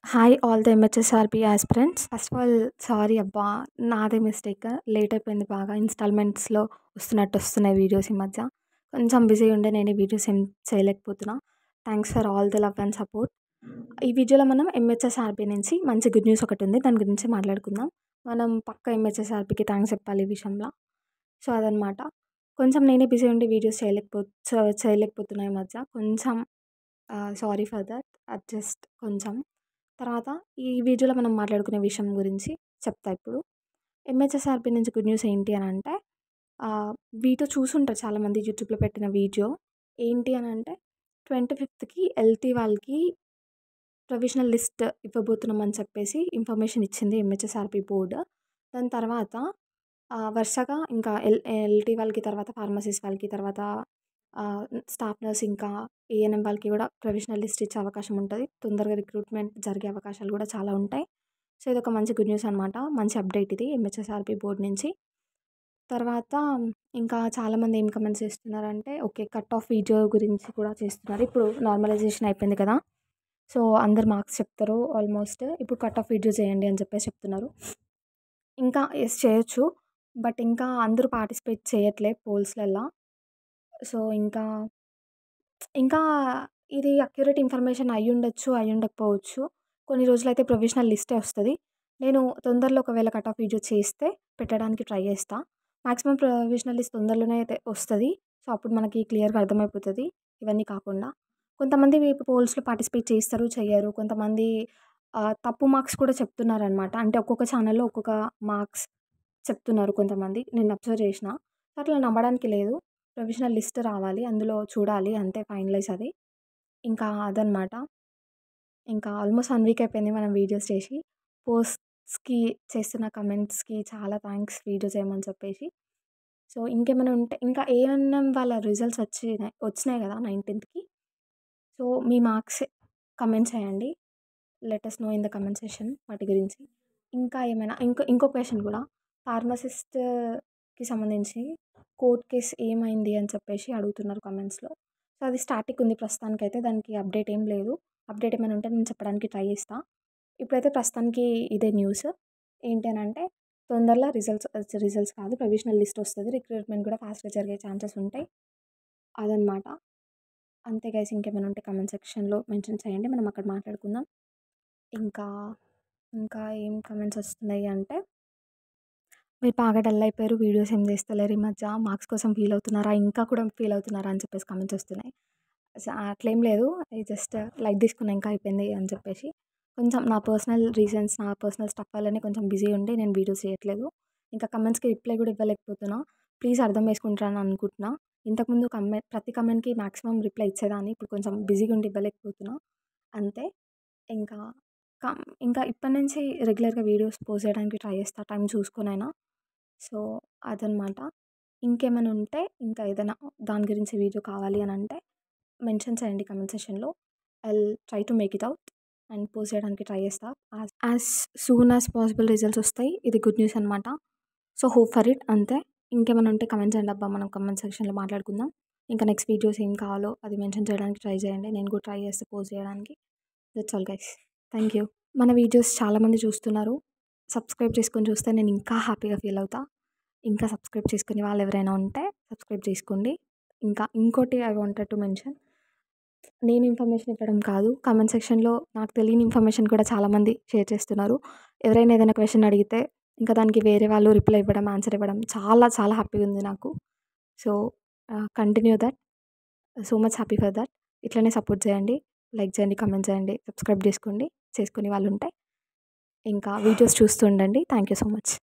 Hi all the MHSRB aspirants. First of all sorry అబ్బా! నాదే mistake. Late అయిపోయింది బాగా. ఇన్‌స్టాల్‌మెంట్స్‌లో వస్తున్నాయి వీడియోస్ ఈ మధ్య. కొంచెం బిజీ ఉండే నేనే వీడియోస్ ఏం చేయలేకపోతున్నా. Thanks for all the love and support. ఈ వీడియోలో మనం ఎంహెచ్ఎస్ఆర్‌బీ నుంచి మంచి గుడ్ న్యూస్ ఒకటుంది. దాని గురించి మాట్లాడుకుందాం. మనం పక్కా ఎంహెచ్ఎస్ఆర్‌బీకి థాంక్స్ చెప్పాలి ఈ విషయంలో. సో, అదనమాట. కొంచెం నేనే బిజీ ఉండి వీడియోస్ చేయలేకపోతున్నా ఈ మధ్య. కొంచెం సారీ ఫర్ దట్. జస్ట్ కొంచెం. తర్వాత ఈ వీడియోలో మనం మాట్లాడుకునే విషయం గురించి చెప్తా ఇప్పుడు. ఎంహెచ్ఎస్ఆర్‌బీ నుంచి గుడ్ న్యూస్ ఏంటి అనంటే వీడియో చూసుంటారు చాలామంది యూట్యూబ్‌లో పెట్టిన వీడియో. ఏంటి అనంటే 25థ్‌కి ఎల్‌టి వాళ్ళకి ప్రొవిజనల్ లిస్ట్ ఇవ్వబోతున్నామని చెప్పేసి ఇన్ఫర్మేషన్ ఇచ్చింది ఎంహెచ్ఎస్ఆర్‌బీ బోర్డ్. దాని తర్వాత వరుసగా ఇంకా ఎల్‌టి వాళ్ళకి, తర్వాత ఫార్మసిస్ట్ వాళ్ళకి, తర్వాత స్టాఫ్ నర్స్ ఇంకా ఏఎన్ఎం వాళ్ళకి కూడా ప్రొవిజనల్ లిస్ట్ ఇచ్చే అవకాశం ఉంటది. తొందరగా రిక్రూట్‌మెంట్ జరిగే అవకాశాలు కూడా చాలా ఉంటాయి. సో, ఇదొక మంచి గుడ్ న్యూస్ అనమాట. మంచి అప్డేట్ ఇది ఎంహెచ్ఎస్ఆర్‌బీ బోర్డ్ నుంచి. తర్వాత ఇంకా చాలామంది ఏం కమెంట్స్ చేస్తున్నారంటే, ఓకే. కట్ ఆఫ్ వీడియో గురించి కూడా చేస్తున్నారు. ఇప్పుడు నార్మలైజేషన్ అయిపోయింది కదా! సో, అందరు మార్క్స్ చెప్తారు ఆల్మోస్ట్. ఇప్పుడు కట్ ఆఫ్ వీడియో చేయండి అని చెప్పేసి చెప్తున్నారు. ఇంకా యెస్ చేయొచ్చు. బట్ ఇంకా అందరూ పార్టిసిపేట్ చేయట్లే పోల్స్‌లల్ల. సో, ఇంకా ఇది అక్యురేట్ ఇన్ఫర్మేషన్ అయ్యుండొచ్చు, అయ్యుండకపోవచ్చు. కొన్ని రోజులైతే ప్రొవిజనల్ లిస్టే వస్తది. నేను తొందరలో ఒకవేళ కట్ ఆఫ్ వీడియో చేస్తే పెట్టడానికి ట్రై చేస్తా. మాక్సిమం ప్రొవిజనల్ లిస్ట్ తొందరలోనే అయితే వస్తది. సో, అప్పుడు మనకి క్లియర్‌గా అర్థమైపోతది. ఇవన్నీ కాకుండా కొంతమంది పోల్స్‌లో పార్టిసిపేట్ చేస్తారు, చెయ్యరు. కొంతమంది తప్పు మార్క్స్ కూడా చెప్తున్నారనమాట. అంటే ఒక్కొక్క ఛానెల్‌లో ఒక్కొక్క మార్క్స్ చెప్తున్నారు కొంతమంది. నేను అబ్జర్వ్ చేషిన. అట్లా నమ్మడానికి లేదు. ప్రొవిజనల్ లిస్ట్ రావాలి. అందులో చూడాలి అంతే ఫైనలైజ్ అది. ఇంకా అదనమాట. ఇంకా ఆల్మోస్ట్ 1 వీక్ అయిపోయింది మనం వీడియోస్ చేసి. పోస్ట్స్‌కి చేస్తున్న కమెంట్స్‌కి చాలా థాంక్స్ వీడియో చేయమని చెప్పేసి. సో, ఇంకేమైనా ఉంటే ఇంకా ఏఎన్ఎం వాళ్ళ రిజల్ట్స్ వచ్చినాయి కదా 19థ్‌కి. సో, మీ మార్క్స్ కమెంట్ చేయండి. Let us know in the comment section వాటి గురించి. ఇంకా ఏమైనా ఇంకో క్వెషన్ కూడా ఫార్మసిస్ట్‌కి సంబంధించి కోర్ట్ కేస్ ఏమైంది అని చెప్పేసి అడుగుతున్నారు కామెంట్స్‌లో. సో, అది స్టాటిక్ ఉంది ప్రస్తుతానికైతే. దానికి అప్డేట్ ఏం లేదు. అప్డేట్ ఏమైనా ఉంటే నేను చెప్పడానికి ట్రై చేస్తా. ఇప్పుడైతే ప్రస్తుతానికి ఇదే న్యూస్. ఏంటి అనంటే తొందరలో రిజల్ట్స్ కాదు ప్రొవిజనల్ లిస్ట్ వస్తది. రిక్రూట్‌మెంట్ కూడా ఫాస్ట్‌గా జరిగే ఛాన్సెస్ ఉంటాయి. అదనమాట. అంతే గైస్. ఇంకేమైనా ఉంటే కామెంట్ సెక్షన్‌లో మెన్షన్ చేయండి. మనం అక్కడ మాట్లాడుకుందాం. ఇంకా, ఇంకా ఏం కమెంట్స్ వస్తున్నాయి అంటే, మీరు బాగా డల్ అయిపోయారు. వీడియోస్ ఏం చేస్తలేరు ఈ మధ్య. మార్క్స్ కోసం ఫీల్ అవుతున్నారా? ఇంకా కూడా ఫీల్ అవుతున్నారా? అని చెప్పేసి కామెంట్స్ వస్తున్నాయి. అట్లేం లేదు. అది జస్ట్ లైట్ తీసుకున్నా ఇంకా అయిపోయింది అని చెప్పేసి. కొంచెం నా పర్సనల్ రీజన్స్, నా పర్సనల్ స్టఫ్ వల్లనే కొంచెం బిజీ ఉండి నేను వీడియోస్ చేయట్లేదు. ఇంకా కమెంట్స్‌కి రిప్లై కూడా ఇవ్వలేకపోతున్నా. ప్లీజ్ అర్థం చేసుకుంటారని అనుకుంటున్నా. ఇంతకుముందు ప్రతి కమెంట్‌కి మాక్సిమం రిప్లై ఇచ్చేదాన్ని. ఇప్పుడు కొంచెం బిజీగా ఉండి ఇవ్వలేకపోతున్నా. అంతే. ఇంకా కం ఇంకా ఇప్పటి నుంచి రెగ్యులర్‌గా వీడియోస్ పోస్ట్ చేయడానికి ట్రై చేస్తా టైం చూసుకొనైనా. సో, అదనమాట. ఇంకేమైనా ఉంటే ఇంకా ఏదైనా దాని గురించి వీడియో కావాలి అనంటే మెన్షన్ చేయండి కామెంట్ సెక్షన్‌లో. I'll try to make it out and post చేయడానికి ట్రై చేస్తా. As soon as possible results వస్తాయి. ఇది గుడ్ న్యూస్ అనమాట. సో, హోప్ ఫర్ ఇట్ అంతే. ఇంకేమైనా ఉంటే కమెంట్ చేయండి అబ్బా! మనం కమెంట్ సెక్షన్‌లో మాట్లాడుకుందాం. ఇంకా నెక్స్ట్ వీడియోస్ ఏం కావాలో అది మెన్షన్ చేయడానికి ట్రై చేయండి. నేను కూడా ట్రై చేస్తా పోస్ట్ చేయడానికి. That's all guys. Thank you. మన వీడియోస్ చాలామంది చూస్తున్నారు. సబ్స్క్రైబ్ చేసుకొని చూస్తే నేను ఇంకా హ్యాపీగా ఫీల్ అవుతా. ఇంకా సబ్స్క్రైబ్ చేసుకునే వాళ్ళు ఎవరైనా ఉంటే సబ్స్క్రైబ్ చేసుకోండి. ఇంకా ఇంకోటి ఐ వాంటెడ్ టు మెన్షన్, నేను ఇన్ఫర్మేషన్ ఇవ్వడం కాదు. కామెంట్ సెక్షన్‌లో నాకు తెలియని ఇన్ఫర్మేషన్ కూడా చాలామంది షేర్ చేస్తున్నారు. ఎవరైనా ఏదైనా క్వెషన్ అడిగితే ఇంకా దానికి వేరే వాళ్ళు రిప్లై ఇవ్వడం, ఆన్సర్ ఇవ్వడం చాలా చాలా హ్యాపీగా ఉంది నాకు. So, continue that. So much happy for that. ఇట్లనే సపోర్ట్ చేయండి. లైక్ చేయండి, కామెంట్ చేయండి, సబ్స్క్రైబ్ చేసుకోండి చేసుకునే వాళ్ళు ఉంటే. ఇంకా వీడియోస్ చూస్తూ ఉండండి. Thank you so much.